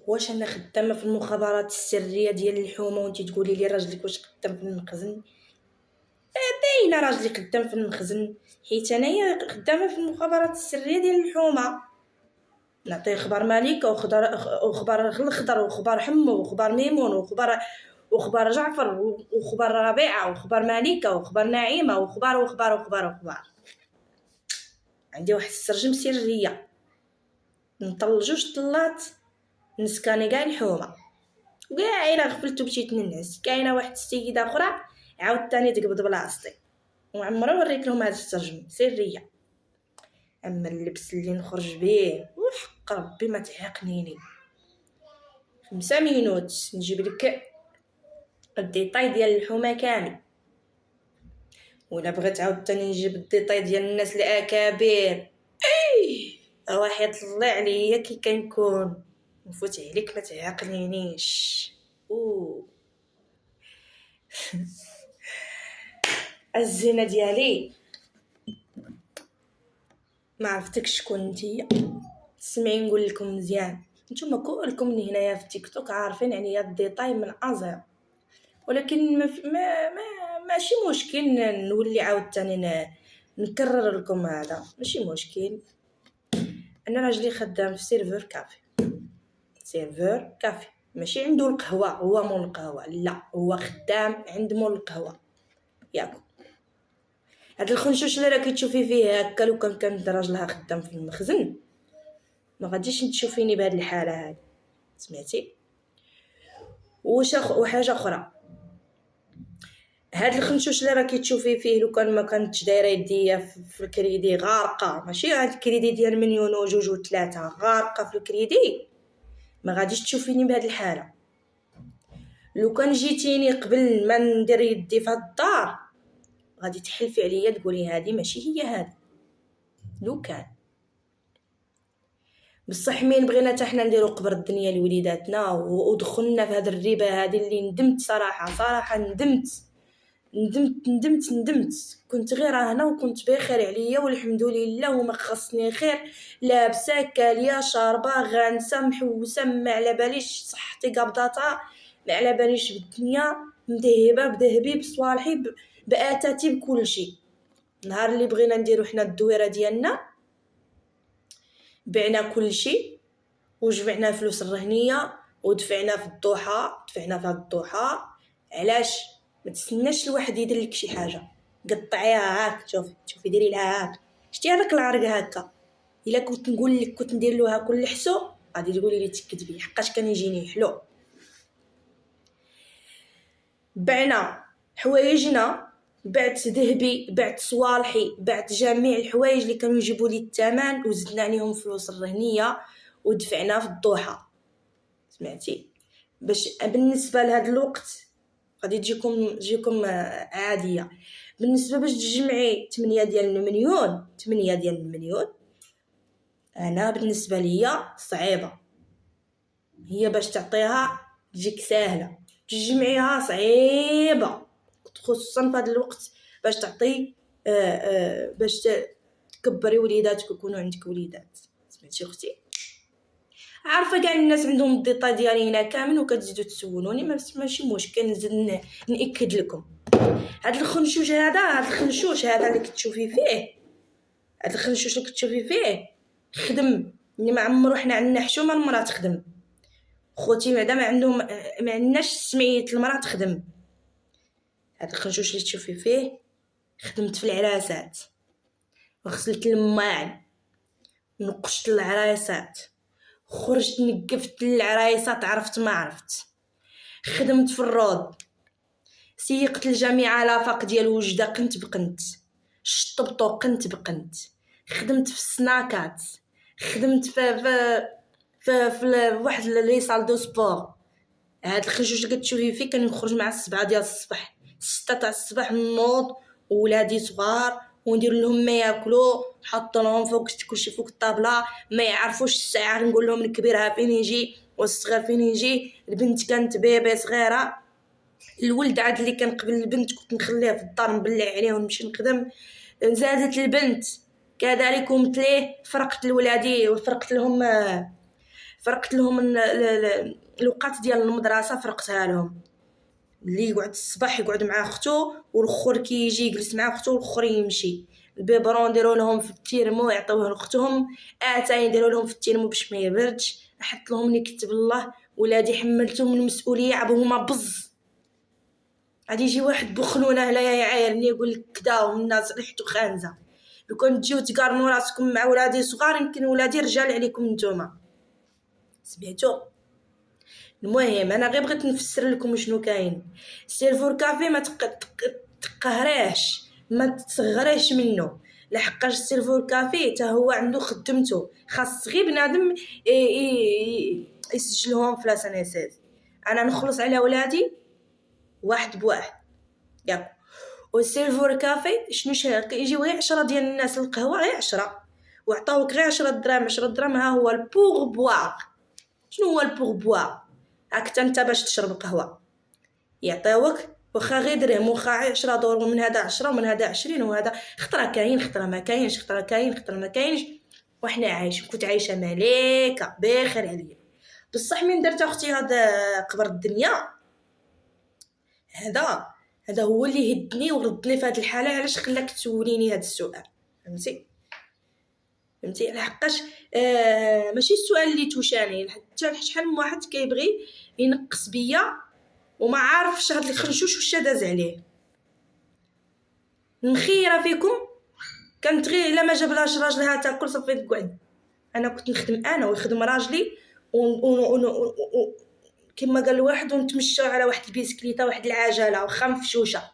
واش انا خدامه في المخابرات السريه ديال الحومه وانتي تقولي لي راجلك واش خدام في المخزن؟ باينه راجلي خدام في المخزن، حيت انايا خدامه في المخابرات السريه ديال الحومه. نعطيه خبر مالك وخبر الخضر وخبر حمو وخبر ميمون وخبر جعفر وخبر ربيعه وخبر مالكه وخبر نعيمه وخبر. عندي واحد السرجم سريه نطل جوج طلات نسكاني كاع الحومه، وكاع الا غفلت ومشيت ننعس كاينه واحد السيده اخرى عاوتاني تقبض بلاصتي، وعمرها وريت لهم هذا الترجم سريه. اما اللبس اللي نخرج بيه وحق ربي ما تعيقنيني. 5 مينوت نجيب لك الديطاي ديال الحومه كامل، ولا بغيت عاوتاني نجيب الديطاي ديال الناس الاكابر راح يطلع عليا كي كنكون نفوت عليك ما تعيقنينيش. الزينه ديالي ما عرفتكش شكون نتيا، سمعي نقول لكم مزيان، نتوما كلكم اللي هنايا في تيك توك عارفين عليا الديطاي من ازير، ولكن ماشي مشكل نولي عاوتاني نكرر لكم هذا، ماشي مشكل. انا راجلي خدام في سيرفور كافي، ماشي عنده القهوه هو مول القهوه، لا هو خدام عند مول القهوه ياكو. هاد الخنشوش اللي راكي تشوفي فيه هكا لو كان راجلها خدام في المخزن ما غاديش تشوفيني بهاد الحاله هادي، سمعتي؟ وحاجه اخرى، هاد الخنشوش اللي راكي تشوفي فيه لو كان ما كانتش دايره يديا في الكريدي غارقه، ماشي هاد الكريدي ديال مليون وجوج وثلاثه غارقه في الكريدي، ما غاديش تشوفيني بهاد الحاله. لو كان جيتيني قبل ما ندير يدي في الدار غادي تحلفي عليا تقولي هادي ماشي هي هادي. لو كان بصح مين بغينا حتى حنا نديرو قبر الدنيا لوليداتنا ودخلنا في هاد الربا هادي اللي ندمت صراحه ندمت كنت غير هنا وكنت بخير عليا والحمد لله وما خصني خير، لابسه كاليه شاربه غانسه محوسه ما على باليش صحتي قبضاتها، ما على باليش بالدنيا مذهبه بذهبي بصوالحي باتاتي بكل شيء. نهار اللي بغينا نديرو حنا الدويره ديالنا بعنا كل شيء وجمعنا فلوس الرهنيه ودفعنا في الضحى. علاش ما تستناش الواحد يدير لك شي حاجه قطعيها هاك، شوفي ديري لها هاك، شتي هذاك العرق هكا، الا كنت نقول لك كنت ندير له كل حسو غادي تقولي لي تكذبي، حقاش كان يجيني حلو. بعنا حوايجنا، بعت ذهبي، بعت صوالحي، بعت جميع الحوايج اللي كانوا يجيبوا لي الثمن وزدنا عليهم فلوس الرهنيه ودفعنا في الضحى، سمعتي؟ باش بالنسبه لهذا الوقت غادي تجيكم عاديه. بالنسبه باش تجمعي 8 ديال المليون انا بالنسبه ليا صعيبه، هي باش تعطيها تجيك سهله، تجمعيها صعيبه خصوصا في هذا الوقت باش تعطي باش تكبري وليداتك ويكونوا عندك وليدات، سمعتي اختي؟ عارفه كاع الناس عندهم الديطا ديالي هنا كامل وكتزيدوا تسولوني، ماشي مشكل نزيد ناكد لكم. هاد الخنشوش هذا اللي كتشوفي فيه خدم اللي ما عمرو حنا عندنا حشومه المراه تخدم، خوتي بعدا ما عندناش سميت المراه تخدم. هاد الخنشوش اللي تشوفي فيه خدمت في العراسات، غسلت الماعن، نقشت العرايسات، خرجت نقفت العرايسات، عرفت ما عرفت، خدمت في الروض، سيقت الجميع لافاق ديال وجده قنت بقنت، شطبطو قنت بقنت، خدمت في السناكات، خدمت في واحد لي سال دو سبور. هاد الخنشوش اللي كتشوفي فيه كان يخرج مع 7 ديال الصباح، 6 تاع الصباح نوض وولادي صغار وندير لهم ما ياكلوا، نحط لهم فوق كلشي فوق الطابله، ما يعرفوش الساعه، نقول لهم الكبير ها فين يجي والصغير فين يجي. البنت كانت بيبي صغيره، الولد عاد اللي كان قبل البنت كنت نخليه في الدار نبلع عليه ونمشي نخدم، زادت البنت كذلك ومثليه، فرقت الولادي وفرقت لهم فرقت لهم الوقت ديال المدرسه، فرقتها لهم. اللي يقعد الصباح يقعد مع اختو، والاخر كيجي يجلس مع اختو والاخر يمشي. البيبرون نديرو لهم في التيرمو يعطيوه لاختهم، اتاي نديرو لهم في التيرمو باش ما يبردش. نحط لهم اللي كتب الله. ولادي حملتهم المسؤوليه عبو هما بز. غادي يجي واحد بخلونه هنايا يعايرني يقول لك كدا والناس ريحتو خانزه. لو كان تجيو تقارنوا راسكم مع ولادي صغار، يمكن ولادي رجال عليكم نتوما. سمعتوا؟ المهم انا غير بغيت نفسر لكم شنو كاين. سيرفور كافي ما تقهريهش، ما تصغريش منه، لحقاش السيرفور كافي حتى هو عنده خدمته. خاص غير بنادم يسجلهم في لاسانيسيس. انا نخلص على ولادي واحد بواحد ياك. والسيرفور كافي شنو يجيو غير 10 ديال الناس القهوه، غير 10، وعطاوك غير 10 دراهم. 10 دراهم ها هو البوغ بواغ. شنو هو البوغ بواغ؟ هاك انت باش تشرب قهوه يعطيوك واخا غير درهم، واخا 10 دور، ومن هذا 10 ومن هذا 20، وهذا خطره كاين خطره ما كاينش، خطره كاين خطره ما كاينش، وحنا عايشين. كنت عايشه مليكه بخير عليا. بصح من درت اختي هذا قبر الدنيا، هذا هو اللي هدني وردني في هذه الحاله. علاش خلاك تسوليني هذا السؤال؟ فهمتي لحقاش ماشي السؤال اللي توشاني. حتى شحال من واحد كيبغي ينقص بيا وما عارفش هاد الخنشوش واش داز عليه. المخيره فيكم كانت غير الا ما جابلهاش راجلها تاكل صافي تقعد. انا كنت نخدم انا ويخدم راجلي كما قال الواحد، ونتمشاو على واحد البيسكليته واحد العجله واخا مفشوشه،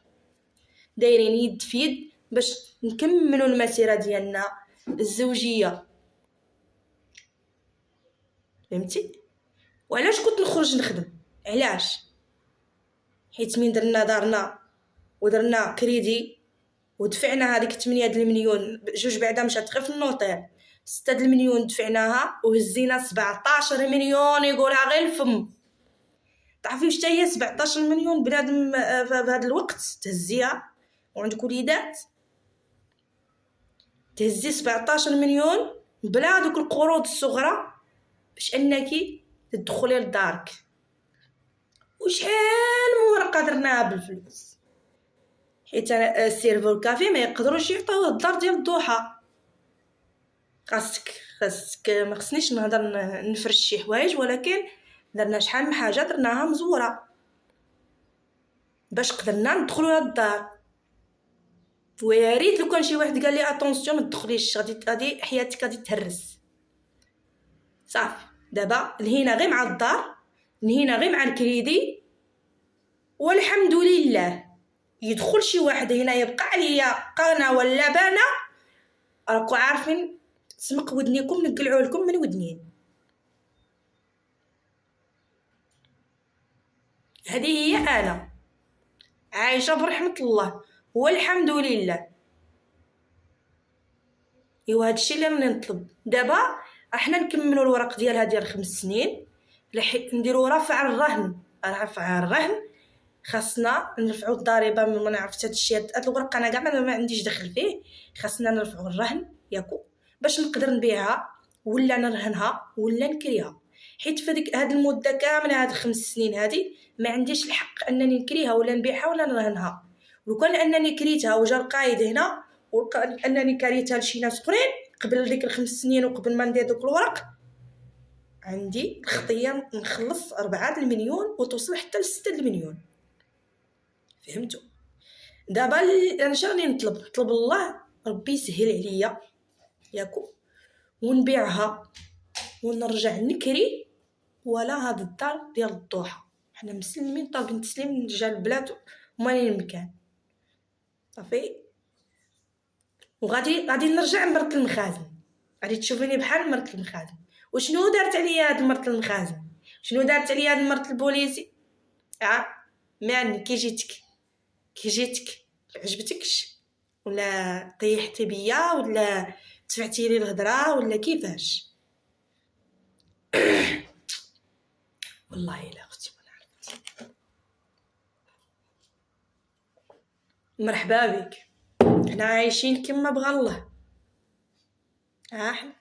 دايرين يد في يد باش نكملوا المسيره ديالنا الزوجيه. فهمتي؟ وعلاش كنت نخرج نخدم؟ علاش؟ حيت من درنا دارنا ودرنا كريدي ودفعنا هذيك 8 المليون، جوج بعدا مشات غير في النوطير، 6 المليون دفعناها وهزينا 17 مليون يقولها غير الفم. تعرفي واش هي 17 مليون بنادم في هذا الوقت تهزيها وعندك وليدات؟ تهزي 17 مليون بلا دوك القروض الصغرى باش انك تدخلي لدارك. وشحال من ورقه درناها بالفلوس، حيت السيرفور كافي ما يقدروش يعطيوه الدار ديال الضحى. خاصك ما خصنيش نهضر نفرش شي حوايج، ولكن درنا شحال من حاجه درناها مزوره باش قدرنا ندخلوا للدار. ويا ريت لو كان شي واحد قال لي اتونسيون ما تدخليش، غادي حياتك غادي تهرس. صافي دابا لهينا غير مع الدار، لهينا غير مع الكريدي، والحمد لله. يدخل شي واحد هنا يبقى عليا قنا ولا بانا، راكو عارفين سمق ودنيكم نقلعوا لكم من ودنين. هذه هي انا عايشه برحمه الله والحمد لله. ايوا هادشي اللي راني نطلب دابا. احنا نكملوا الورق ديالها ديال 5 سنين، نديروا رفع الرهن. خاصنا نرفعوا الضريبه. ما نعرفش هذا الشيء، هاد الورق انا كاع ما عنديش دخل فيه. خاصنا نرفعوا الرهن ياكو باش نقدر نبيعها ولا نرهنها ولا نكريها. حيت في هذه المده كامله، هاد 5 سنين هذه، ما عنديش الحق انني نكريها ولا نبيعها ولا نرهنها. لو كان انني كريتها وجا القايد هنا وكان انني كريتها لشي ناس اخرين قبل ديك 5 سنين وقبل ما ندير دوك الورق، عندي الخطيه نخلص 4 المليون وتوصل حتى ل 6 المليون. فهمتوا؟ دابا انا شنو نطلب الله ربي يسهل عليا ياكو ونبيعها ونرجع نكري ولا هاد الدار ديال الضحى. حنا مسلمين طالبين تسليم من رجال البلاد ومالين المكان. صافي وغادي نرجع مرت المخازن. غادي تشوفيني بحال مرت المخازن. وشنو دارت عليا هاد مرت المخازن؟ شنو دارت عليا هاد مرت البوليسي؟ معني كي جيتك عجبتكش ولا طيحتي بيا ولا دفعتي لي الهضره ولا كيفاش؟ والله الا اختي ما عرفت. مرحبا بك. احنا عايشين كما بغى الله. احنا